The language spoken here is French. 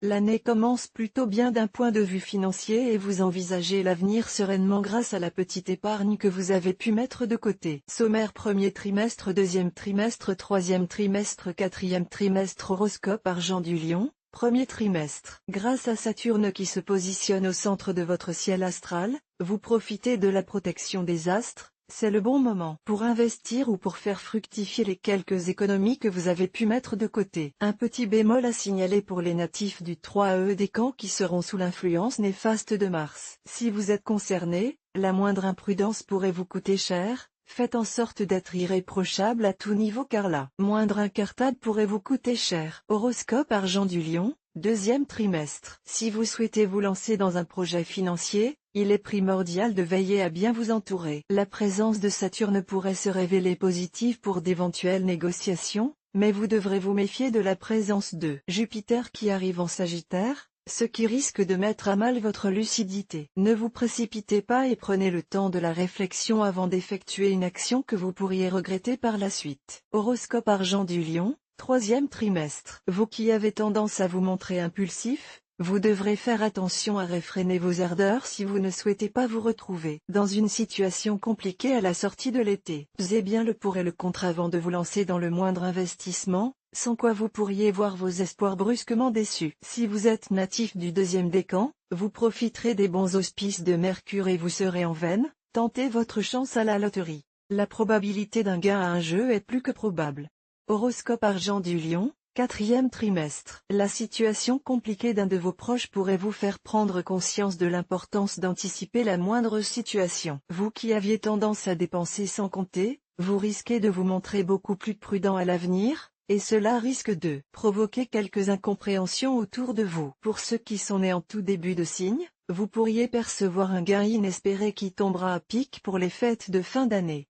L'année commence plutôt bien d'un point de vue financier et vous envisagez l'avenir sereinement grâce à la petite épargne que vous avez pu mettre de côté. Sommaire: premier trimestre, deuxième trimestre, troisième trimestre, quatrième trimestre. Horoscope Argent du Lion. Premier trimestre. Grâce à Saturne qui se positionne au centre de votre ciel astral, vous profitez de la protection des astres. C'est le bon moment pour investir ou pour faire fructifier les quelques économies que vous avez pu mettre de côté. Un petit bémol à signaler pour les natifs du 3e décan qui seront sous l'influence néfaste de Mars. Si vous êtes concerné, la moindre imprudence pourrait vous coûter cher. Faites en sorte d'être irréprochable à tout niveau car la moindre incartade pourrait vous coûter cher. Horoscope Argent du Lion, deuxième trimestre. Si vous souhaitez vous lancer dans un projet financier, il est primordial de veiller à bien vous entourer. La présence de Saturne pourrait se révéler positive pour d'éventuelles négociations, mais vous devrez vous méfier de la présence de Jupiter qui arrive en Sagittaire, ce qui risque de mettre à mal votre lucidité. Ne vous précipitez pas et prenez le temps de la réflexion avant d'effectuer une action que vous pourriez regretter par la suite. Horoscope Argent du Lion, troisième trimestre. Vous qui avez tendance à vous montrer impulsif, vous devrez faire attention à réfréner vos ardeurs si vous ne souhaitez pas vous retrouver dans une situation compliquée à la sortie de l'été. Pesez bien le pour et le contre avant de vous lancer dans le moindre investissement, sans quoi vous pourriez voir vos espoirs brusquement déçus. Si vous êtes natif du 2e décan, vous profiterez des bons auspices de Mercure et vous serez en veine. Tentez votre chance à la loterie. La probabilité d'un gain à un jeu est plus que probable. Horoscope Argent du Lion, quatrième trimestre. La situation compliquée d'un de vos proches pourrait vous faire prendre conscience de l'importance d'anticiper la moindre situation. Vous qui aviez tendance à dépenser sans compter, vous risquez de vous montrer beaucoup plus prudent à l'avenir, et cela risque de provoquer quelques incompréhensions autour de vous. Pour ceux qui sont nés en tout début de signe, vous pourriez percevoir un gain inespéré qui tombera à pic pour les fêtes de fin d'année.